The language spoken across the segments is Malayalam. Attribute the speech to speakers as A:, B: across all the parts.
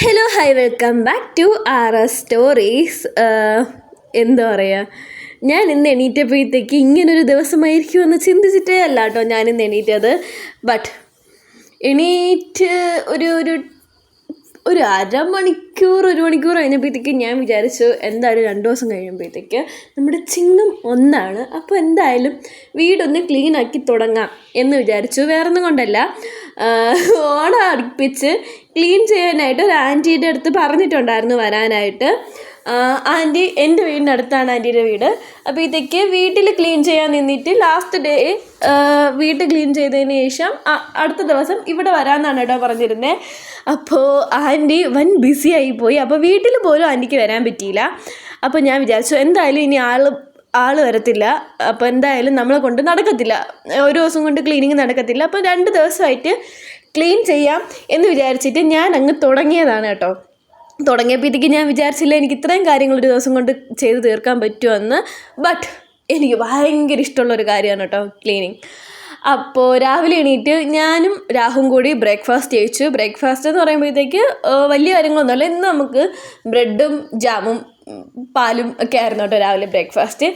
A: Hello hi welcome back to stories. എന്താ പറയുക, ഞാൻ ഇന്ന് എണീറ്റപ്പോഴത്തേക്ക് ഇങ്ങനൊരു ദിവസമായിരിക്കുമെന്ന് ചിന്തിച്ചിട്ടേ അല്ല കേട്ടോ ഞാനിന്ന് എണീറ്റത്. ബട്ട് എണീറ്റ് ഒരു ഒരു ഒരു ഒരു മണിക്കൂർ കഴിഞ്ഞപ്പോഴത്തേക്ക് ഞാൻ വിചാരിച്ചു എന്തായാലും 2 ദിവസം കഴിയുമ്പോഴത്തേക്ക് നമ്മുടെ ചിങ്ങം 1 അപ്പോൾ എന്തായാലും വീടൊന്ന് ക്ലീൻ ആക്കി തുടങ്ങാം എന്ന് വിചാരിച്ചു. വേറൊന്നും കൊണ്ടല്ല, ഓണം അടുപ്പിച്ച് ക്ലീൻ ചെയ്യാനായിട്ട് ഒരു ആൻറ്റീൻ്റെ അടുത്ത് പറഞ്ഞിട്ടുണ്ടായിരുന്നു വരാനായിട്ട്. ആൻറ്റി എൻ്റെ വീടിൻ്റെ അടുത്താണ് ആൻറ്റീൻ്റെ വീട്. അപ്പോഴത്തേക്ക് വീട്ടിൽ ക്ലീൻ ചെയ്യാൻ നിന്നിട്ട് ലാസ്റ്റ് ഡേ വീട്ടിൽ ക്ലീൻ ചെയ്തതിന് ശേഷം അടുത്ത ദിവസം ഇവിടെ വരാമെന്നാണ് കേട്ടോ പറഞ്ഞിരുന്നത്. അപ്പോൾ ആൻറ്റി ബിസി ആയിപ്പോയി. അപ്പോൾ വീട്ടിൽ പോലും ആൻറ്റിക്ക് വരാൻ പറ്റിയില്ല. അപ്പോൾ ഞാൻ വിചാരിച്ചു എന്തായാലും ഇനി ആൾ വരത്തില്ല, അപ്പോൾ എന്തായാലും നമ്മളെ കൊണ്ട് നടക്കത്തില്ല, ഒരു ദിവസം കൊണ്ട് ക്ലീനിങ് നടക്കത്തില്ല. അപ്പോൾ 2 ദിവസമായിട്ട് ക്ലീൻ ചെയ്യാം എന്ന് വിചാരിച്ചിട്ട് ഞാൻ അങ്ങ് തുടങ്ങിയതാണ് കേട്ടോ. തുടങ്ങിയപ്പോഴത്തേക്ക് ഞാൻ വിചാരിച്ചില്ല എനിക്ക് ഇത്രയും കാര്യങ്ങൾ ഒരു ദിവസം കൊണ്ട് ചെയ്ത് തീർക്കാൻ പറ്റുമെന്ന്. ബട്ട് എനിക്ക് ഭയങ്കര ഇഷ്ടമുള്ളൊരു കാര്യമാണ് കേട്ടോ ക്ലീനിങ്. അപ്പോൾ രാവിലെ എണീറ്റ് ഞാനും രാഹുവും കൂടി ബ്രേക്ക്ഫാസ്റ്റ് കഴിച്ചു. ബ്രേക്ക്ഫാസ്റ്റ് എന്ന് പറയുമ്പോഴത്തേക്ക് വലിയ കാര്യങ്ങളൊന്നുമല്ല. ഇന്ന് നമുക്ക് ബ്രെഡും ജാമും പാലും ഒക്കെ ആയിരുന്നു കേട്ടോ രാവിലെ ബ്രേക്ക്ഫാസ്റ്റ്.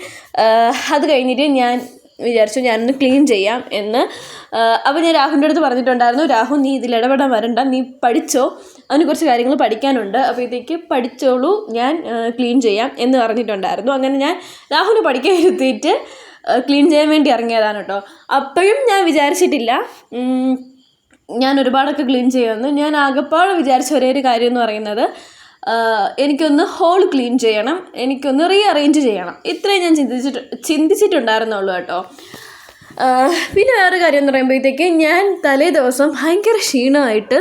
A: അത് കഴിഞ്ഞിട്ട് ഞാൻ വിചാരിച്ചു ഞാനൊന്ന് ക്ലീൻ ചെയ്യാം എന്ന്. അപ്പോൾ ഞാൻ രാഹുവിൻ്റെ അടുത്ത് പറഞ്ഞിട്ടുണ്ടായിരുന്നു, രാഹു നീ ഇതിൽ ഇടപെടാൻ വരണ്ട, നീ പഠിച്ചോ, അതിന് കുറച്ച് കാര്യങ്ങൾ പഠിക്കാനുണ്ട്, അപ്പോഴത്തേക്ക് പഠിച്ചോളൂ, ഞാൻ ക്ലീൻ ചെയ്യാം എന്ന് പറഞ്ഞിട്ടുണ്ടായിരുന്നു. അങ്ങനെ ഞാൻ രാഹുവിനെ പഠിക്കാൻ ഇരുത്തിയിട്ട് ക്ലീൻ ചെയ്യാൻ വേണ്ടി ഇറങ്ങിയതാണ് കേട്ടോ. അപ്പോഴും ഞാൻ വിചാരിച്ചിട്ടില്ല ഞാൻ ഒരുപാടൊക്കെ ക്ലീൻ ചെയ്യുമെന്ന്. ഞാൻ ആകെപ്പാടെ വിചാരിച്ച ഒരേ ഒരു കാര്യം എന്ന് പറയുന്നത് എനിക്കൊന്ന് ഹോൾ ക്ലീൻ ചെയ്യണം, എനിക്കൊന്ന് റീഅറേഞ്ച് ചെയ്യണം, ഇത്രയും ഞാൻ ചിന്തിച്ചിട്ടുണ്ടായിരുന്നുള്ളൂ കേട്ടോ. പിന്നെ വേറെ കാര്യം എന്ന് പറയുമ്പോഴത്തേക്ക് ഞാൻ തലേ ദിവസം ഭയങ്കര ക്ഷീണമായിട്ട്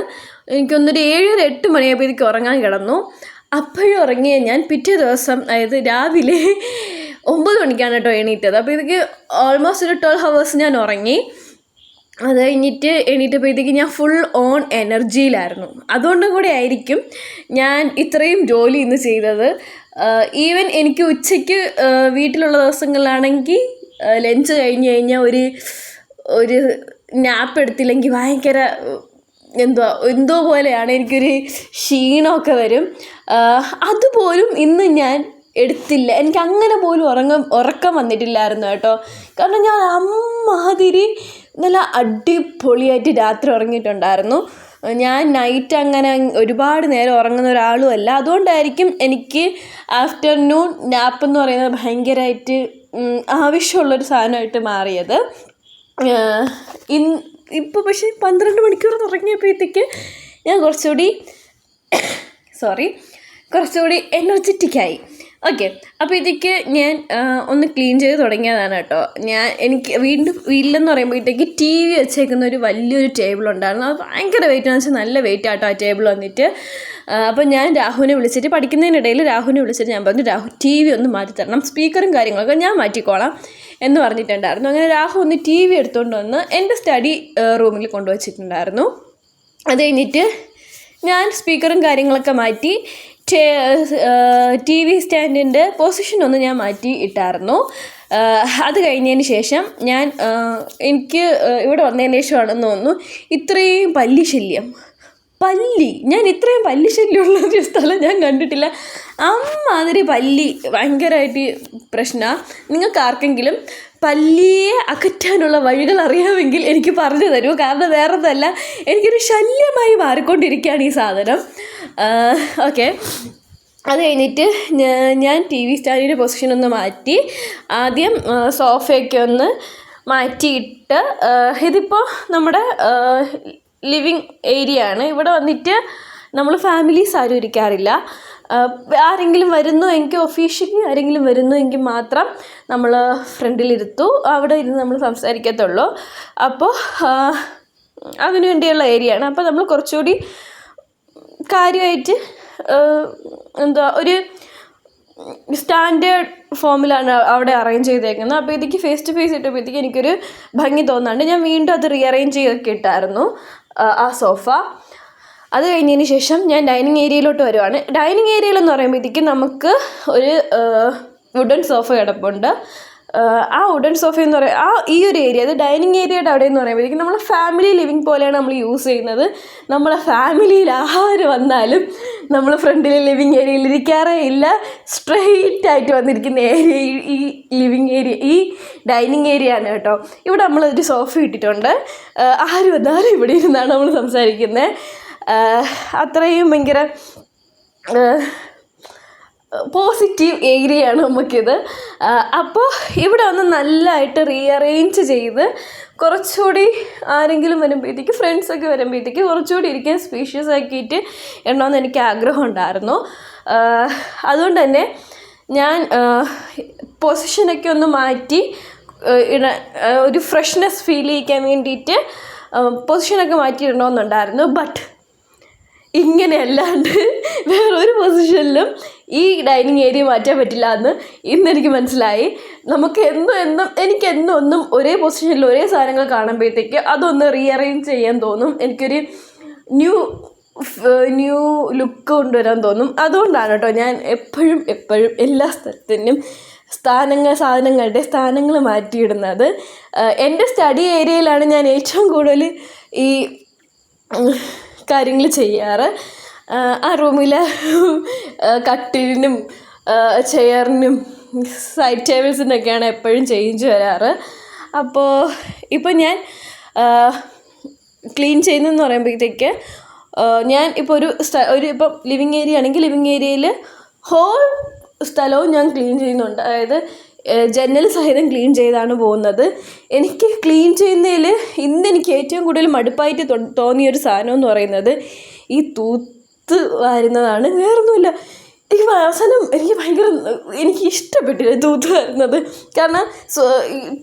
A: എനിക്കൊന്നൊരു 7-8 മണിയായപ്പോഴത്തേക്ക് ഉറങ്ങാൻ കിടന്നു. അപ്പോഴും ഉറങ്ങിയ ഞാൻ പിറ്റേ ദിവസം, അതായത് രാവിലെ 9 മണിക്കാണ് കേട്ടോ എണീറ്റത്. അപ്പോൾ ഇതൊക്കെ ഓൾമോസ്റ്റ് ഒരു 12 hours ഞാൻ ഉറങ്ങി. അത് കഴിഞ്ഞിട്ട് എണീറ്റപ്പോഴത്തേക്ക് ഞാൻ ഫുൾ ഓൺ എനർജിയിലായിരുന്നു. അതുകൊണ്ടും കൂടെ ആയിരിക്കും ഞാൻ ഇത്രയും ജോലി ഇന്ന് ചെയ്തത്. ഈവൻ എനിക്ക് ഉച്ചയ്ക്ക് വീട്ടിലുള്ള ദിവസങ്ങളിലാണെങ്കിൽ ലഞ്ച് കഴിഞ്ഞ് കഴിഞ്ഞാൽ ഒരു നാപ്പ് എടുത്തില്ലെങ്കിൽ ഭയങ്കര എന്തോ പോലെയാണ്, എനിക്കൊരു ക്ഷീണമൊക്കെ വരും. അതുപോലും ഇന്ന് ഞാൻ എടുത്തില്ല. എനിക്ക് അങ്ങനെ പോലും ഉറക്കം വന്നിട്ടില്ലായിരുന്നു കേട്ടോ. കാരണം ഞാൻ അമ്മാതിരി നല്ല അടിപൊളിയായിട്ട് രാത്രി ഉറങ്ങിയിട്ടുണ്ടായിരുന്നു. ഞാൻ നൈറ്റ് അങ്ങനെ ഒരുപാട് നേരം ഉറങ്ങുന്ന ഒരാളും അല്ല. അതുകൊണ്ടായിരിക്കും എനിക്ക് ആഫ്റ്റർനൂൺ നാപ്പ് എന്ന് പറയുന്നത് ഭയങ്കരമായിട്ട് ആവശ്യമുള്ളൊരു സാധനമായിട്ട് മാറിയത്. ഇപ്പോൾ പക്ഷേ 12 മണിക്കൂർ ഉറങ്ങിയപ്പോഴത്തേക്ക് ഞാൻ കുറച്ചുകൂടി എനർജറ്റിക്കായി. ഓക്കെ, അപ്പോൾ ഇതൊക്കെ ഞാൻ ഒന്ന് ക്ലീൻ ചെയ്ത് തുടങ്ങിയതാണ് കേട്ടോ. എനിക്ക് വീട്ടിലെന്ന് പറയുമ്പോഴത്തേക്ക് TV വെച്ചേക്കുന്ന ഒരു വലിയൊരു ടേബിൾ ഉണ്ടായിരുന്നു. അത് ഭയങ്കര വെയിറ്റാണെന്ന് വെച്ചാൽ നല്ല വെയിറ്റ് ആട്ടോ ആ ടേബിൾ വന്നിട്ട്. അപ്പോൾ ഞാൻ രാഹുവിനെ വിളിച്ചിട്ട്, പഠിക്കുന്നതിനിടയിൽ രാഹുവിനെ വിളിച്ചിട്ട് ഞാൻ പറഞ്ഞു, രാഹു TV ഒന്ന് മാറ്റി തരണം, സ്പീക്കറും കാര്യങ്ങളൊക്കെ ഞാൻ മാറ്റിക്കോളാം എന്ന് പറഞ്ഞിട്ടുണ്ടായിരുന്നു. അങ്ങനെ രാഹു ഒന്ന് TV എടുത്തുകൊണ്ട് വന്ന് എൻ്റെ സ്റ്റഡി റൂമിൽ കൊണ്ടുവച്ചിട്ടുണ്ടായിരുന്നു. അത് കഴിഞ്ഞിട്ട് ഞാൻ സ്പീക്കറും കാര്യങ്ങളൊക്കെ മാറ്റി TV സ്റ്റാൻഡിൻ്റെ പൊസിഷനൊന്ന് ഞാൻ മാറ്റി ഇട്ടായിരുന്നു. അത് കഴിഞ്ഞതിന് ശേഷം എനിക്ക് ഇവിടെ വന്നതിന് ശേഷമാണെന്ന് തോന്നുന്നു ഇത്രയും ഞാൻ ഇത്രയും പല്ലിശല്യമുള്ള ഒരു സ്ഥലം ഞാൻ കണ്ടിട്ടില്ല. അമ്മാതിരി പല്ലി ഭയങ്കരമായിട്ട് പ്രശ്നമാണ്. നിങ്ങൾക്ക് ആർക്കെങ്കിലും പല്ലിയെ അകറ്റാനുള്ള വഴികൾ അറിയാമെങ്കിൽ എനിക്ക് പറഞ്ഞു തരൂ. കാരണം വേറൊന്നല്ല, എനിക്കൊരു ശല്യമായി മാറിക്കൊണ്ടിരിക്കുകയാണ് ഈ സാധനം. ഓക്കെ, അത് കഴിഞ്ഞിട്ട് ഞാൻ TV സ്റ്റാൻഡിൻ്റെ പൊസിഷനൊന്ന് മാറ്റി ആദ്യം സോഫയൊക്കെ ഒന്ന് മാറ്റിയിട്ട്, ഇതിപ്പോൾ നമ്മുടെ ലിവിങ് ഏരിയ ആണ്. ഇവിടെ വന്നിട്ട് നമ്മൾ ഫാമിലീസ് ആരും ഇരിക്കാറില്ല. ആരെങ്കിലും ഒഫീഷ്യലി ആരെങ്കിലും വരുന്നുവെങ്കിൽ മാത്രം നമ്മൾ ഫ്രണ്ടിലിരുത്തു, അവിടെ ഇരുന്ന് നമ്മൾ സംസാരിക്കത്തുള്ളൂ. അപ്പോൾ അതിനു വേണ്ടിയുള്ള ഏരിയ ആണ്. അപ്പോൾ നമ്മൾ കുറച്ചുകൂടി കാര്യമായിട്ട് ഒരു സ്റ്റാൻഡേർഡ് ഫോമിലാണ് അവിടെ അറേഞ്ച് ചെയ്തേക്കുന്നത്. അപ്പോൾ ഇതിക്ക് ഫേസ് ടു ഫേസ് ഇട്ടപ്പോഴത്തേക്ക് എനിക്കൊരു ഭംഗി തോന്നാണ്ട് ഞാൻ വീണ്ടും അത് റീഅറേഞ്ച് ചെയ്തൊക്കെ ഇട്ടായിരുന്നു ആ സോഫ. അത് കഴിഞ്ഞതിന് ശേഷം ഞാൻ ഡൈനിങ് ഏരിയയിലോട്ട് വരുവാണ്. ഡൈനിങ് ഏരിയയിലെന്ന് പറയുമ്പോഴത്തേക്കും നമുക്ക് ഒരു വുഡൻ സോഫ കിടപ്പുണ്ട്. ആ വുഡൻ സോഫ എന്ന് പറയുക ഈ ഒരു ഏരിയ, അത് ഡൈനിങ് ഏരിയയുടെ അവിടെ എന്ന് പറയുമ്പോഴത്തേക്കും നമ്മളെ ഫാമിലി ലിവിങ് പോലെയാണ് നമ്മൾ യൂസ് ചെയ്യുന്നത്. നമ്മളെ ഫാമിലിയിൽ ആര് വന്നാലും നമ്മൾ ഫ്രണ്ടിൽ ലിവിങ് ഏരിയയിൽ ഇരിക്കാറേ ഇല്ല. സ്ട്രെയിറ്റ് ആയിട്ട് വന്നിരിക്കുന്ന ഏരിയ ഈ ലിവിങ് ഏരിയ, ഈ ഡൈനിങ് ഏരിയ ആണ് കേട്ടോ. ഇവിടെ നമ്മളൊരു സോഫ ഇട്ടിട്ടുണ്ട്. ആരും വന്നാലും ഇവിടെ ഇരുന്നാണ് നമ്മൾ സംസാരിക്കുന്നത്. അത്രയും ഭയങ്കര പോസിറ്റീവ് ഏരിയയാണ് നമുക്കിത്. അപ്പോൾ ഇവിടെ ഒന്ന് നല്ലതായിട്ട് റീഅറേഞ്ച് ചെയ്ത് കുറച്ചുകൂടി ആരെങ്കിലും വരുമ്പോഴത്തേക്ക്, ഫ്രണ്ട്സൊക്കെ വരുമ്പോഴത്തേക്ക് കുറച്ചുകൂടി ഇരിക്കാൻ സ്പീഷ്യസ് ആക്കിയിട്ട് ഇടണമെന്ന് എനിക്ക് ആഗ്രഹം ഉണ്ടായിരുന്നു. അതുകൊണ്ട് തന്നെ ഞാൻ പൊസിഷനൊക്കെ ഒന്ന് മാറ്റി ഒരു ഫ്രഷ്നെസ് ഫീൽ ചെയ്യിക്കാൻ വേണ്ടിയിട്ട് പൊസിഷനൊക്കെ മാറ്റി ഇടണമെന്നുണ്ടായിരുന്നു. ബട്ട് ഇങ്ങനെയല്ലാണ്ട് വേറൊരു പൊസിഷനിലും ഈ ഡൈനിങ് ഏരിയ മാറ്റാൻ പറ്റില്ല എന്ന് ഇന്നെനിക്ക് മനസ്സിലായി. നമുക്ക് എനിക്ക് എന്നും ഒരേ പൊസിഷനിൽ ഒരേ സാധനങ്ങൾ കാണുമ്പോഴത്തേക്ക് അതൊന്ന് റീഅറേഞ്ച് ചെയ്യാൻ തോന്നും. എനിക്കൊരു ന്യൂ ലുക്ക് കൊണ്ടുവരാൻ തോന്നും. അതുകൊണ്ടാണ് കേട്ടോ ഞാൻ എപ്പോഴും എല്ലാ സ്ഥലത്തിനും സാധനങ്ങളുടെ സ്ഥാനങ്ങൾ മാറ്റിയിടുന്നത്. എൻ്റെ സ്റ്റഡി ഏരിയയിലാണ് ഞാൻ ഏറ്റവും കൂടുതൽ ഈ കാര്യങ്ങൾ ചെയ്യാറ്. ആ റൂമിലെ കട്ടിലിനും ചെയറിനും സൈഡ് ടേബിൾസിനൊക്കെയാണ് എപ്പോഴും ചേഞ്ച് വരാറ്. അപ്പോൾ ഇപ്പം ഞാൻ ക്ലീൻ ചെയ്യുന്നതെന്ന് പറയുമ്പോഴത്തേക്ക് ഞാൻ ഇപ്പോൾ ഇപ്പം ലിവിങ് ഏരിയ ആണെങ്കിൽ ലിവിങ് ഏരിയയിൽ ഹോൾ സ്ഥലവും ഞാൻ ക്ലീൻ ചെയ്യുന്നുണ്ട്. അതായത് ജനൽ സഹിതം ക്ലീൻ ചെയ്താണ് പോകുന്നത്. എനിക്ക് ക്ലീൻ ചെയ്യുന്നതിൽ ഇന്നെനിക്ക് ഏറ്റവും കൂടുതൽ മടുപ്പായിട്ട് തോന്നിയൊരു സാധനം എന്ന് പറയുന്നത് ഈ തൂത്ത് വാരുന്നതാണ്. വേറൊന്നുമില്ല, അവസാനം എനിക്ക് ഇഷ്ടപ്പെട്ടില്ല തൂത്ത് വാരുന്നത്. കാരണം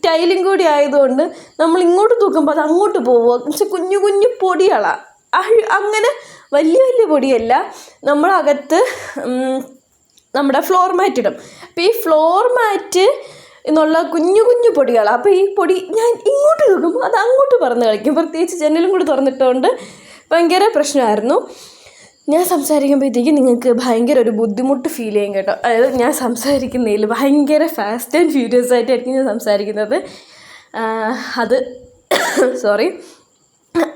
A: ടൈലും കൂടി ആയതുകൊണ്ട് നമ്മൾ ഇങ്ങോട്ട് തൂക്കുമ്പോൾ അത് അങ്ങോട്ട് പോവുക. പക്ഷെ കുഞ്ഞു കുഞ്ഞു പൊടികളാണ്, അങ്ങനെ വലിയ പൊടിയല്ല. നമ്മളകത്ത് നമ്മുടെ ഫ്ലോർ മാറ്റ് ഇടും. അപ്പോൾ ഈ ഫ്ലോർ മാറ്റ് എന്നുള്ള കുഞ്ഞു കുഞ്ഞു പൊടികളാണ്. അപ്പോൾ ഈ പൊടി ഞാൻ ഇങ്ങോട്ട് നോക്കുമ്പോൾ അത് അങ്ങോട്ട് പറന്ന് കളിക്കും. പ്രത്യേകിച്ച് ജനലും കൂടി തുറന്നിട്ടുകൊണ്ട് ഭയങ്കര പ്രശ്നമായിരുന്നു. ഞാൻ സംസാരിക്കുമ്പോഴത്തേക്ക് നിങ്ങൾക്ക് ഭയങ്കര ഒരു ബുദ്ധിമുട്ട് ഫീൽ ചെയ്യും കേട്ടോ. അതായത് ഞാൻ സംസാരിക്കുന്നതിൽ ഭയങ്കര ഫാസ്റ്റ് ആൻഡ് ഫ്യൂരിയസ് ആയിട്ടായിരിക്കും ഞാൻ സംസാരിക്കുന്നത്.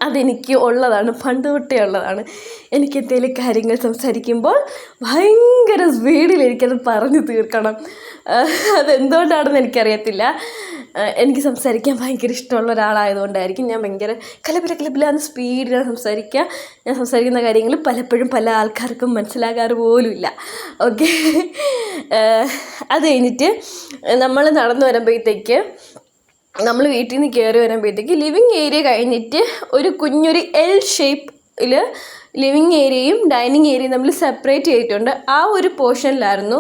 A: അതെനിക്ക് ഉള്ളതാണ്, പണ്ട് തൊട്ടേ ഉള്ളതാണ്. എനിക്ക് എന്തെങ്കിലും കാര്യങ്ങൾ സംസാരിക്കുമ്പോൾ ഭയങ്കര സ്പീഡിൽ എനിക്കത് പറഞ്ഞു തീർക്കണം. അതെന്തുകൊണ്ടാണെന്ന് എനിക്കറിയത്തില്ല. എനിക്ക് സംസാരിക്കാൻ ഭയങ്കര ഇഷ്ടമുള്ള ഒരാളായതുകൊണ്ടായിരിക്കും ഞാൻ ഭയങ്കര കലപിലാന്ന് സ്പീഡിലാണ് സംസാരിക്കുക. ഞാൻ സംസാരിക്കുന്ന കാര്യങ്ങൾ പലപ്പോഴും പല ആൾക്കാർക്കും മനസ്സിലാകാറ് പോലുമില്ല. ഓക്കെ, അത് കഴിഞ്ഞിട്ട് നമ്മൾ നടന്നു വരുമ്പോഴത്തേക്ക്, നമ്മൾ വീട്ടിൽ നിന്ന് കയറി വരുമ്പോഴത്തേക്ക് ലിവിങ് ഏരിയ കഴിഞ്ഞിട്ട് ഒരു കുഞ്ഞൊരു എൽ ഷേപ്പിൽ ലിവിങ് ഏരിയയും ഡൈനിങ് ഏരിയയും നമ്മൾ സെപ്പറേറ്റ് ചെയ്തിട്ടുണ്ട്. ആ ഒരു പോർഷനിലായിരുന്നു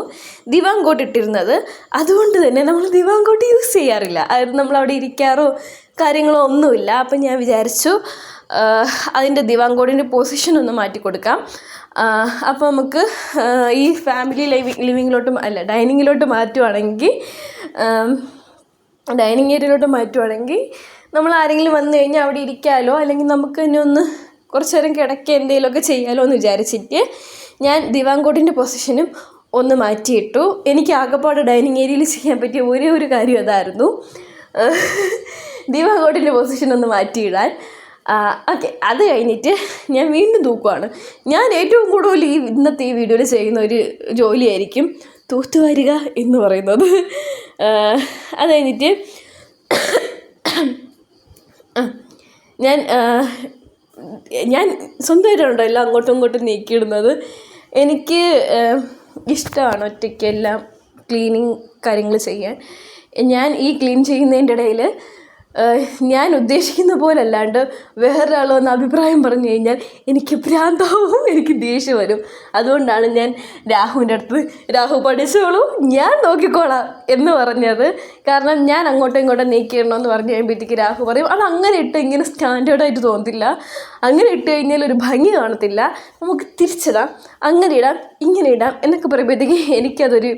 A: ദിവാൻ കോട്ട് ഇട്ടിരുന്നത്. അതുകൊണ്ട് തന്നെ നമ്മൾ ദിവാൻ കോട്ട് യൂസ് ചെയ്യാറില്ല. അതായത് നമ്മളവിടെ ഇരിക്കാറോ കാര്യങ്ങളോ ഒന്നുമില്ല. അപ്പം ഞാൻ വിചാരിച്ചു അതിൻ്റെ ദിവാൻ കോട്ടിൻ്റെ പൊസിഷൻ ഒന്ന് മാറ്റി കൊടുക്കാം. അപ്പോൾ നമുക്ക് ഈ ഫാമിലി ഡൈനിങ്ങിലോട്ട് ഡൈനിങ് ഏരിയയിലോട്ട് മാറ്റുവാണെങ്കിൽ നമ്മൾ ആരെങ്കിലും വന്നു കഴിഞ്ഞാൽ അവിടെ ഇരിക്കാമല്ലോ, അല്ലെങ്കിൽ നമുക്ക് തന്നെ ഒന്ന് കുറച്ച് നേരം കിടക്കുക എന്തെങ്കിലുമൊക്കെ ചെയ്യാമല്ലോ എന്ന് വിചാരിച്ചിട്ട് ഞാൻ ദിവാൻ കോട്ടിൻ്റെ പൊസിഷനും ഒന്ന് മാറ്റിയിട്ടു. എനിക്ക് ആകെപ്പാട് ഡൈനിങ് ഏരിയയിൽ ചെയ്യാൻ പറ്റിയ ഒരേ ഒരു കാര്യം അതായിരുന്നു, ദിവാൻ കോട്ടിൻ്റെ പൊസിഷൻ ഒന്ന് മാറ്റിയിടാൻ. ഓക്കെ, അത് കഴിഞ്ഞിട്ട് ഞാൻ വീണ്ടും തൂക്കുവാണ്. ഞാൻ ഏറ്റവും കൂടുതൽ ഇന്നത്തെ ഈ വീഡിയോയിൽ ചെയ്യുന്ന ഒരു ജോലിയായിരിക്കും തൂത്തുവാരുക എന്ന് പറയുന്നത്. അത് കഴിഞ്ഞിട്ട് ഞാൻ സ്വന്തമായിട്ടുണ്ടോ എല്ലാം അങ്ങോട്ടും ഇങ്ങോട്ടും നീക്കിയിടുന്നത്. എനിക്ക് ഇഷ്ടമാണ് ഒറ്റയ്ക്ക് എല്ലാം ക്ലീനിങ് കാര്യങ്ങൾ ചെയ്യാൻ. ഞാൻ ഈ ക്ലീൻ ചെയ്യുന്നതിൻ്റെ ഇടയിൽ ഞാൻ ഉദ്ദേശിക്കുന്ന പോലെ അല്ലാണ്ട് വേറൊരാൾ വന്ന് അഭിപ്രായം പറഞ്ഞു കഴിഞ്ഞാൽ എനിക്ക് ഭ്രാന്താവും, എനിക്ക് ദേഷ്യം വരും. അതുകൊണ്ടാണ് ഞാൻ രാഹുവിൻ്റെ അടുത്ത് രാഹു പഠിച്ചോളൂ ഞാൻ നോക്കിക്കോളാം എന്ന് പറഞ്ഞത്. കാരണം ഞാൻ അങ്ങോട്ടും ഇങ്ങോട്ടും നീക്കിയിടണമെന്ന് പറഞ്ഞു കഴിയുമ്പോഴത്തേക്ക് രാഹു പറയും അത് അങ്ങനെ ഇട്ട് ഇങ്ങനെ സ്റ്റാൻഡേർഡായിട്ട് തോന്നത്തില്ല, അങ്ങനെ ഇട്ട് കഴിഞ്ഞാൽ ഒരു ഭംഗി കാണത്തില്ല, നമുക്ക് തിരിച്ചിടാം, അങ്ങനെ ഇടാം ഇങ്ങനെ ഇടാം എന്നൊക്കെ പറയുമ്പോഴത്തേക്ക് എനിക്കതൊരു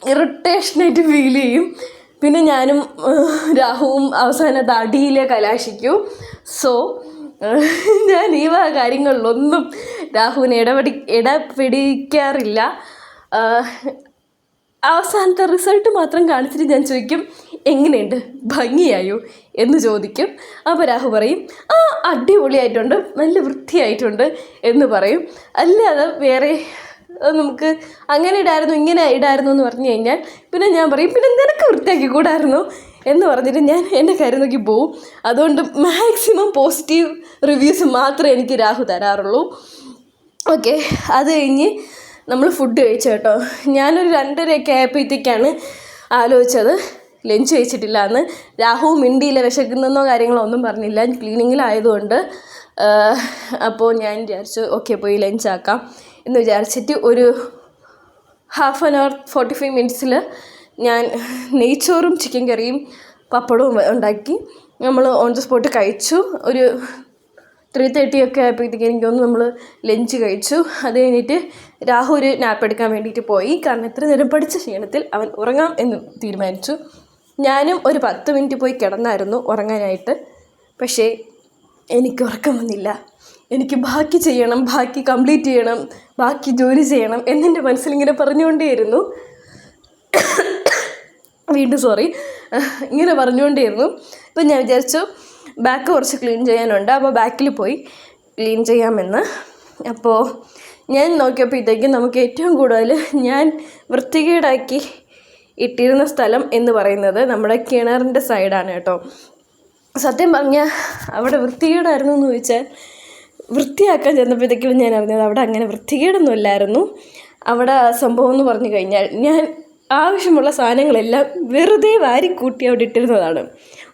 A: ഇറിറ്റേഷനായിട്ട് ഫീൽ ചെയ്യും. പിന്നെ ഞാനും രാഹുവും അവസാനത്തെ അടിയിലെ കലാശിക്കും. സോ ഞാൻ ഈ കാര്യങ്ങളിലൊന്നും രാഹുവിനെ ഇടപിടിക്കാറില്ല. അവസാനത്തെ റിസൾട്ട് മാത്രം കാണിച്ചിട്ട് ഞാൻ ചോദിക്കും എങ്ങനെയുണ്ട്, ഭംഗിയായോ എന്ന് ചോദിക്കും. അപ്പോൾ രാഹു പറയും അടിപൊളിയായിട്ടുണ്ട്, നല്ല വൃത്തിയായിട്ടുണ്ട് എന്ന് പറയും. അല്ലാതെ വേറെ നമുക്ക് അങ്ങനെ ഇടായിരുന്നു ഇങ്ങനെ ഇടായിരുന്നു എന്ന് പറഞ്ഞു കഴിഞ്ഞാൽ പിന്നെ ഞാൻ പറയും പിന്നെ നിനക്ക് വൃത്തിയാക്കി കൂടായിരുന്നു എന്ന് പറഞ്ഞിട്ട് ഞാൻ എൻ്റെ കാര്യം നോക്കി പോവും. അതുകൊണ്ട് മാക്സിമം പോസിറ്റീവ് റിവ്യൂസ് മാത്രമേ എനിക്ക് രാഹു തരാറുള്ളൂ. ഓക്കെ, അത് കഴിഞ്ഞ് നമ്മൾ ഫുഡ് കഴിച്ചു കേട്ടോ. ഞാനൊരു 2:30 ആയപ്പോഴത്തേക്കാണ് ആലോചിച്ചത് ലഞ്ച് കഴിച്ചിട്ടില്ല എന്ന്. രാഹു മിണ്ടിയില്ല, വിശക്കുന്നോ കാര്യങ്ങളോ ഒന്നും പറഞ്ഞില്ല, ക്ലീനിങ്ങിലായതുകൊണ്ട്. അപ്പോൾ ഞാൻ വിചാരിച്ചു ഓക്കെ പോയി ലഞ്ചാക്കാം എന്ന് വിചാരിച്ചിട്ട് ഒരു 1/2 hour 45 minutes ഞാൻ നെയ്ച്ചോറും ചിക്കൻ കറിയും പപ്പടവും ഉണ്ടാക്കി നമ്മൾ ഓൺ ദ സ്പോട്ട് കഴിച്ചു. ഒരു 3:30 ഒക്കെ ആയപ്പോഴത്തേക്ക് എനിക്ക് തോന്നുന്നു നമ്മൾ ലഞ്ച് കഴിച്ചു. അത് കഴിഞ്ഞിട്ട് രാഹു ഒരു നാപ്പ് എടുക്കാൻ വേണ്ടിയിട്ട് പോയി. കാരണം എത്ര നേരം പഠിച്ച ക്ഷീണത്തിൽ അവൻ ഉറങ്ങാം എന്ന് തീരുമാനിച്ചു. ഞാനും ഒരു 10 minute പോയി കിടന്നായിരുന്നു ഉറങ്ങാനായിട്ട്. പക്ഷേ എനിക്ക് ഉറക്കം വന്നില്ല. എനിക്ക് ബാക്കി ചെയ്യണം, ബാക്കി കംപ്ലീറ്റ് ചെയ്യണം, ബാക്കി ജോലി ചെയ്യണം എന്നെൻ്റെ മനസ്സിലിങ്ങനെ പറഞ്ഞുകൊണ്ടേയിരുന്നു. വീണ്ടും ഇങ്ങനെ പറഞ്ഞുകൊണ്ടേയിരുന്നു. ഇപ്പം ഞാൻ വിചാരിച്ചു ബാക്ക് കുറച്ച് ക്ലീൻ ചെയ്യാനുണ്ട്, അപ്പോൾ ബാക്കിൽ പോയി ക്ലീൻ ചെയ്യാമെന്ന്. അപ്പോൾ ഞാൻ നോക്കിയപ്പോഴത്തേക്കും നമുക്ക് ഏറ്റവും കൂടുതൽ ഞാൻ വൃത്തികേടാക്കി ഇട്ടിരുന്ന സ്ഥലം എന്ന് പറയുന്നത് നമ്മുടെ കിണറിൻ്റെ സൈഡാണ് കേട്ടോ. സത്യം പറഞ്ഞാൽ അവിടെ വൃത്തികേടായിരുന്നു എന്ന് ചോദിച്ചാൽ വൃത്തിയാക്കാൻ ചെന്നപ്പോഴത്തേക്കും ഞാൻ അറിഞ്ഞത് അവിടെ അങ്ങനെ വൃത്തികേടൊന്നും ഇല്ലായിരുന്നു. അവിടെ സംഭവം എന്ന് പറഞ്ഞു കഴിഞ്ഞാൽ ഞാൻ ആവശ്യമുള്ള സാധനങ്ങളെല്ലാം വെറുതെ വാരിക്കൂട്ടി അവിടെ ഇട്ടിരുന്നതാണ്.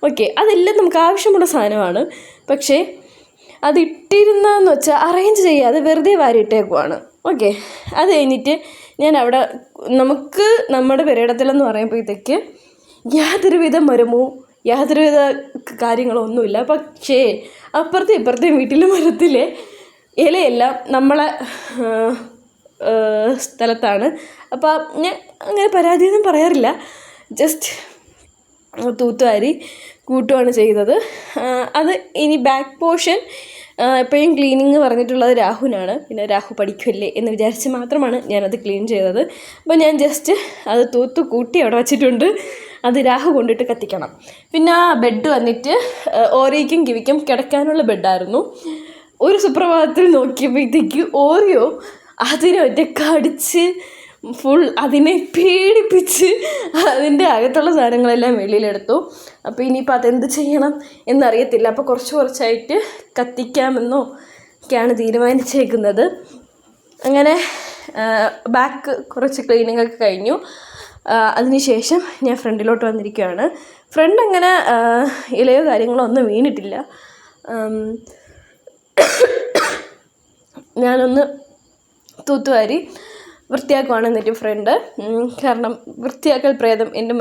A: ഓക്കെ, അതെല്ലാം നമുക്ക് ആവശ്യമുള്ള സാധനമാണ്. പക്ഷേ അതിട്ടിരുന്നതെന്ന് വെച്ചാൽ അറേഞ്ച് ചെയ്യാതെ വെറുതെ വാരിയിട്ടേക്കുവാണ്. ഓക്കെ, അത് കഴിഞ്ഞിട്ട് ഞാൻ അവിടെ നമുക്ക് നമ്മുടെ പെരയിടത്തിലെന്ന് പറയുമ്പോഴത്തേക്ക് യാതൊരുവിധ മരമോ യാതൊരുവിധ കാര്യങ്ങളോ ഒന്നുമില്ല. പക്ഷേ അപ്പുറത്തെ ഇപ്പുറത്തെ വീട്ടിലെ മരത്തിലെ ഇലയെല്ലാം നമ്മളെ സ്ഥലത്താണ്. അപ്പോൾ ഞാൻ അങ്ങനെ പരാതിയൊന്നും പറയാറില്ല, ജസ്റ്റ് തൂത്തുവാരി കൂട്ടുകയാണ് ചെയ്തത്. അത് ഇനി ബാക്ക് പോർഷൻ എപ്പോഴും ക്ലീനിങ് പറഞ്ഞിട്ടുള്ളത് രാഹുവിനാണ്. പിന്നെ രാഹു പഠിക്കുമല്ലേ എന്ന് വിചാരിച്ച് മാത്രമാണ് ഞാനത് ക്ലീൻ ചെയ്തത്. അപ്പോൾ ഞാൻ ജസ്റ്റ് അത് തൂത്ത് കൂട്ടി അവിടെ വച്ചിട്ടുണ്ട്. അത് രാഹു കൊണ്ടിട്ട് കത്തിക്കണം. പിന്നെ ആ ബെഡ് വന്നിട്ട് ഓറിയയ്ക്കും കിവിക്കും കിടക്കാനുള്ള ബെഡായിരുന്നു. ഒരു സുപ്രഭാതത്തിൽ നോക്കിയപ്പോഴത്തേക്ക് ഓറിയോ അതിനെ ഒറ്റ കടിച്ച് ഫുൾ അതിനെ പേടിപ്പിച്ച് അതിൻ്റെ അകത്തുള്ള സാധനങ്ങളെല്ലാം വെളിയിലെടുത്തു. അപ്പോൾ ഇനിയിപ്പോൾ അതെന്ത് ചെയ്യണം എന്നറിയത്തില്ല. അപ്പോൾ കുറച്ചായിട്ട് കത്തിക്കാമെന്നോ ഒക്കെയാണ് തീരുമാനിച്ചേക്കുന്നത്. അങ്ങനെ ബാക്ക് കുറച്ച് ക്ലീനിങ് ഒക്കെ കഴിഞ്ഞു. അതിനുശേഷം ഞാൻ ഫ്രണ്ടിലോട്ട് വന്നിരിക്കുകയാണ്. ഫ്രണ്ട് അങ്ങനെ ഇലയോ കാര്യങ്ങളോ ഒന്നും വീണിട്ടില്ല. ഞാനൊന്ന് തൂത്തുവാരി വൃത്തിയാക്കുവാണ് എന്നിട്ട് ഫ്രണ്ട്. കാരണം വൃത്തിയാക്കൽ പ്രേതം എൻ്റെ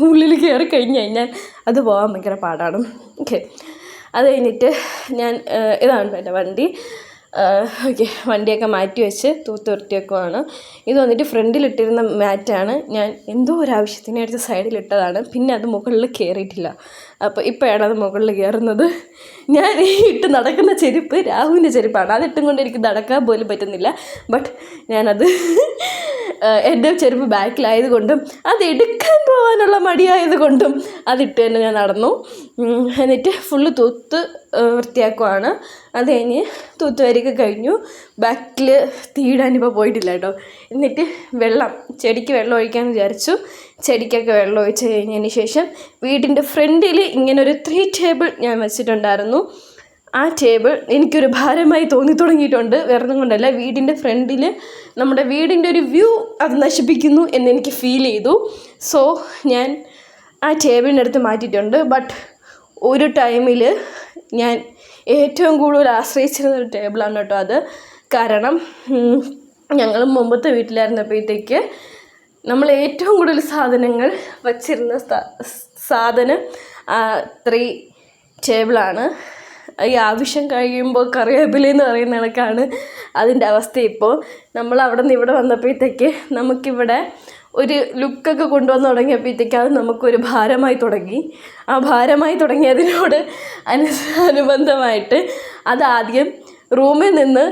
A: ഉള്ളിൽ കയറി കഴിഞ്ഞ് കഴിഞ്ഞാൽ അത് പോകാൻ ഭയങ്കര പാടാണ്. ഓക്കെ, അത് കഴിഞ്ഞിട്ട് ഞാൻ ഇതാണ് എൻ്റെ വണ്ടി. ഓക്കെ, വണ്ടിയൊക്കെ മാറ്റി വെച്ച് തൂത്ത് വൃത്തിയാക്കുവാണ്. ഇത് വന്നിട്ട് ഫ്രണ്ടിലിട്ടിരുന്ന മാറ്റാണ്. ഞാൻ എന്തോ ഒരാവശ്യത്തിന് എടുത്ത് സൈഡിലിട്ടതാണ്. പിന്നെ അത് മുകളിൽ കയറിയിട്ടില്ല. അപ്പോൾ ഇപ്പോഴാണ് അത് മുകളിൽ കയറുന്നത്. ഞാൻ ഇട്ട് നടക്കുന്ന ചെരുപ്പ് രാഹുവിൻ്റെ ചെരുപ്പാണ്. അതിട്ടും കൊണ്ട് എനിക്ക് നടക്കാൻ പോലും പറ്റുന്നില്ല. ബട്ട് ഞാനത് എൻ്റെ ചെരുപ്പ് ബാക്കിലായതുകൊണ്ടും അത് എടുക്കാൻ പോകാനുള്ള മടിയായതുകൊണ്ടും അതിട്ട് തന്നെ ഞാൻ നടന്നു. എന്നിട്ട് ഫുള്ള് തൂത്ത് വൃത്തിയാക്കുവാണ്. അത് കഴിഞ്ഞ് തൂത്തുവാരിയൊക്കെ കഴിഞ്ഞു. ബാക്കിൽ തീയിടാനിപ്പോൾ പോയിട്ടില്ല കേട്ടോ. എന്നിട്ട് ചെടിക്ക് വെള്ളം ഒഴിക്കാമെന്ന് വിചാരിച്ചു. ചെടിക്കൊക്കെ വെള്ളം ഒഴിച്ച് കഴിഞ്ഞതിന് ശേഷം വീടിൻ്റെ ഫ്രണ്ടിൽ ഇങ്ങനൊരു 3 ടേബിൾ ഞാൻ വെച്ചിട്ടുണ്ടായിരുന്നു. ആ ടേബിൾ എനിക്കൊരു ഭാരമായി തോന്നി തുടങ്ങിയിട്ടുണ്ട്. വേറൊന്നും കൊണ്ടല്ല, വീടിൻ്റെ ഫ്രണ്ടിൽ നമ്മുടെ വീടിൻ്റെ ഒരു വ്യൂ അത് നശിപ്പിക്കുന്നു എന്നെനിക്ക് ഫീൽ ചെയ്തു. സോ ഞാൻ ആ ടേബിളിൻ്റെ അടുത്ത് മാറ്റിയിട്ടുണ്ട്. ബട്ട് ഒരു ടൈമിൽ ഞാൻ ഏറ്റവും കൂടുതൽ ആശ്രയിച്ചിരുന്ന ഒരു ടേബിളാണ് കേട്ടോ അത്. കാരണം ഞങ്ങൾ മുമ്പത്തെ വീട്ടിലായിരുന്നപ്പോഴത്തേക്ക് നമ്മൾ ഏറ്റവും കൂടുതൽ സാധനങ്ങൾ വച്ചിരുന്ന സാധനം 3 ടേബിളാണ്. ഈ ആവശ്യം കഴിയുമ്പോൾ കറിവേപ്പിലെന്ന് പറയുന്ന കണക്കാണ് അതിൻ്റെ അവസ്ഥ. ഇപ്പോൾ നമ്മൾ അവിടെ നിന്ന് ഇവിടെ വന്നപ്പോഴത്തേക്ക് നമുക്കിവിടെ ഒരു ലുക്കൊക്കെ കൊണ്ടുവന്ന് തുടങ്ങിയപ്പോഴത്തേക്ക് അത് നമുക്കൊരു ഭാരമായി തുടങ്ങി. ആ ഭാരമായി തുടങ്ങിയതിനോട് അനുബന്ധമായിട്ട് അതാദ്യം റൂമിൽ നിന്ന്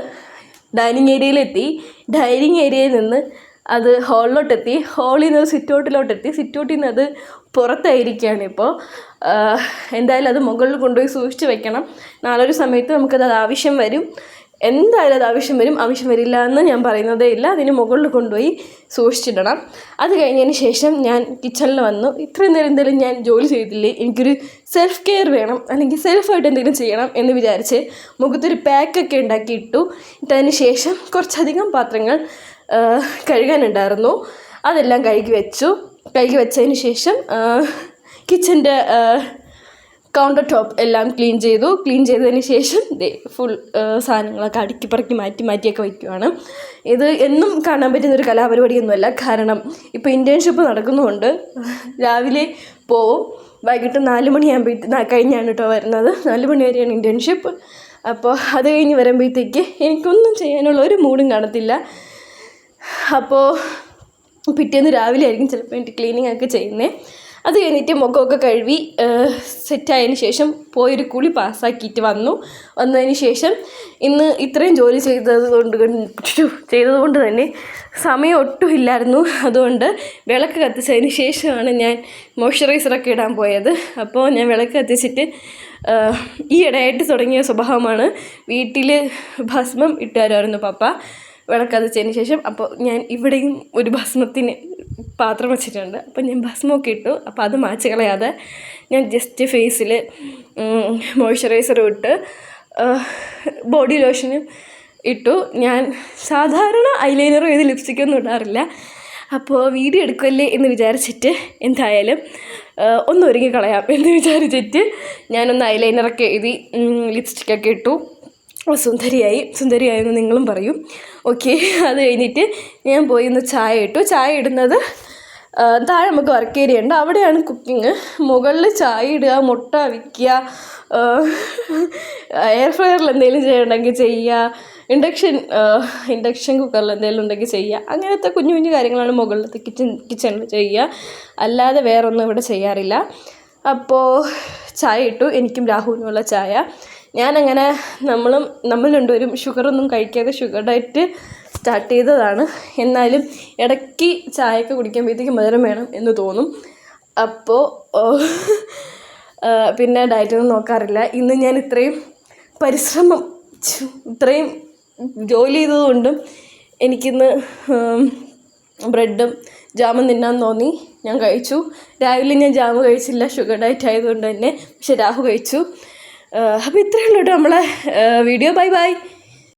A: ഡൈനിങ് ഏരിയയിലെത്തി. ഡൈനിങ് ഏരിയയിൽ നിന്ന് അത് ഹാളിലോട്ടെത്തി, ഹാളിൽ നിന്ന് സിറ്റൗട്ടിലോട്ടെത്തി, സിറ്റൗട്ടിൽ നിന്ന് അത് പുറത്തായിരിക്കുകയാണ് ഇപ്പോൾ. എന്തായാലും അത് മുകളിൽ കൊണ്ടുപോയി സൂക്ഷിച്ച് വെക്കണം. നാളൊരു സമയത്ത് നമുക്കത് ആവശ്യം വരും, എന്തായാലും അത് ആവശ്യം വരും. ആവശ്യം വരില്ല എന്ന് ഞാൻ പറയുന്നതേ ഇല്ല. അതിന് മുകളിൽ കൊണ്ടുപോയി സൂക്ഷിച്ചിടണം. അത് കഴിഞ്ഞതിന് ശേഷം ഞാൻ കിച്ചണിൽ വന്നു. ഇത്രയും നേരം എന്തെങ്കിലും ഞാൻ ജോലി ചെയ്തില്ലേ, എനിക്കൊരു സെൽഫ് കെയർ വേണം, അല്ലെങ്കിൽ സെൽഫായിട്ട് എന്തെങ്കിലും ചെയ്യണം എന്ന് വിചാരിച്ച് മുഖത്തൊരു പാക്കൊക്കെ ഉണ്ടാക്കി ഇട്ടു. ഇട്ടതിന് ശേഷം കുറച്ചധികം പാത്രങ്ങൾ കഴുകാനുണ്ടായിരുന്നു. അതെല്ലാം കഴുകി വെച്ചതിന് ശേഷം കിച്ചൻ്റെ കൗണ്ടർ ടോപ്പ് എല്ലാം ക്ലീൻ ചെയ്തതിന് ശേഷം ഫുൾ സാധനങ്ങളൊക്കെ അടുക്കി പറക്കി മാറ്റിയൊക്കെ വയ്ക്കുവാണ്. ഇത് എന്നും കാണാൻ പറ്റുന്നൊരു കലാപരിപാടിയൊന്നുമല്ല. കാരണം ഇപ്പോൾ ഇൻറ്റേൺഷിപ്പ് നടക്കുന്നുമുണ്ട്. രാവിലെ പോവും, വൈകിട്ട് 4 മണിയാകുമ്പോഴത്തേക്ക് കഴിഞ്ഞാണ് കേട്ടോ വരുന്നത്. 4 മണി വരെയാണ് ഇൻറ്റേൺഷിപ്പ്. അപ്പോൾ അത് കഴിഞ്ഞ് വരുമ്പോഴത്തേക്ക് എനിക്കൊന്നും ചെയ്യാനുള്ള ഒരു മൂഡും കാണത്തില്ല. അപ്പോൾ പിറ്റേന്ന് രാവിലെ ആയിരിക്കും ചിലപ്പോൾ എനിക്ക് ക്ലീനിങ് ഒക്കെ ചെയ്യുന്നത്. അത് കഴിഞ്ഞിട്ട് മുഖമൊക്കെ കഴുകി സെറ്റായതിന് ശേഷം പോയൊരു കുളി പാസ്സാക്കിയിട്ട് വന്നതിന് ശേഷം ഇന്ന് ഇത്രയും ജോലി ചെയ്തതുകൊണ്ട് തന്നെ സമയം ഒട്ടും ഇല്ലായിരുന്നു. അതുകൊണ്ട് വിളക്ക് കത്തിച്ചതിന് ശേഷമാണ് ഞാൻ മോയ്സ്ചറൈസറൊക്കെ ഇടാൻ പോയത്. അപ്പോൾ ഞാൻ വിളക്ക് കത്തിച്ചിട്ട് ഈ ഇടയായിട്ട് തുടങ്ങിയ സ്വഭാവമാണ്. വീട്ടിൽ ഭസ്മം ഇട്ട് തരുമായിരുന്നു പപ്പ വിളക്ക് കത്തിച്ചതിന് ശേഷം. അപ്പോൾ ഞാൻ ഇവിടെയും ഒരു ഭസ്മത്തിന് പാത്രം വെച്ചിട്ടുണ്ട്. അപ്പോൾ ഞാൻ ഭസ്മമൊക്കെ ഇട്ടു. അപ്പോൾ അത് മാച്ച് കളയാതെ ഞാൻ ജസ്റ്റ് ഫേസിൽ മോയ്സ്ചറൈസറും ഇട്ട് ബോഡി ലോഷനും ഇട്ടു. ഞാൻ സാധാരണ ഐലൈനറും ഏത് ലിപ്സ്റ്റിക്കൊന്നും ഇടാറില്ല. അപ്പോൾ വീഡിയോ എടുക്കുമല്ലേ എന്ന് വിചാരിച്ചിട്ട് എന്തായാലും ഒന്ന് ഒരുങ്ങി കളയാം എന്ന് വിചാരിച്ചിട്ട് ഞാനൊന്ന് ഐലൈനറൊക്കെ എഴുതി ലിപ്സ്റ്റിക്കൊക്കെ ഇട്ടു. സുന്ദരിയായെന്ന് നിങ്ങളും പറയും. ഓക്കെ, അത് കഴിഞ്ഞിട്ട് ഞാൻ പോയി ഒന്ന് ചായ ഇടുന്നത് താഴെ നമുക്ക് വർക്ക് ഏരിയ ഉണ്ട്, അവിടെയാണ് കുക്കിങ്. മുകളിൽ ചായ ഇടുക, മുട്ട വിൽക്കുക, എയർ ഫ്രയറിൽ എന്തെങ്കിലും ചെയ്യണമെങ്കിൽ ചെയ്യുക, ഇൻഡക്ഷൻ കുക്കറിൽ എന്തെങ്കിലും ഉണ്ടെങ്കിൽ ചെയ്യുക. അങ്ങനത്തെ കുഞ്ഞു കുഞ്ഞു കാര്യങ്ങളാണ് മുകളിലത്തെ കിച്ചണിൽ ചെയ്യുക. അല്ലാതെ വേറൊന്നും ഇവിടെ ചെയ്യാറില്ല. അപ്പോൾ ചായ ഇട്ടു, എനിക്കും രാഹുലിനുമുള്ള ചായ. ഞാനങ്ങനെ നമ്മൾ രണ്ടുപേരും ഷുഗറൊന്നും കഴിക്കാതെ ഷുഗർ ഡയറ്റ് സ്റ്റാർട്ട് ചെയ്തതാണ്. എന്നാലും ഇടയ്ക്ക് ചായയൊക്കെ കുടിക്കുമ്പോഴത്തേക്ക് മധുരം വേണം എന്ന് തോന്നും. അപ്പോൾ പിന്നെ ഡയറ്റൊന്നും നോക്കാറില്ല. ഇന്ന് ഞാൻ ഇത്രയും ജോലി ചെയ്തതുകൊണ്ടും എനിക്കിന്ന് ബ്രെഡും ജാമും തിന്നാൻ തോന്നി, ഞാൻ കഴിച്ചു. രാവിലെ ഞാൻ ജാമ് കഴിച്ചില്ല, ഷുഗർ ഡയറ്റ് ആയതുകൊണ്ട് തന്നെ. പക്ഷെ രാഹു കഴിച്ചു. അപ്പോൾ ഇത്രയേ ഉള്ളൂ കേട്ടോ നമ്മളെ വീഡിയോ. ബൈ.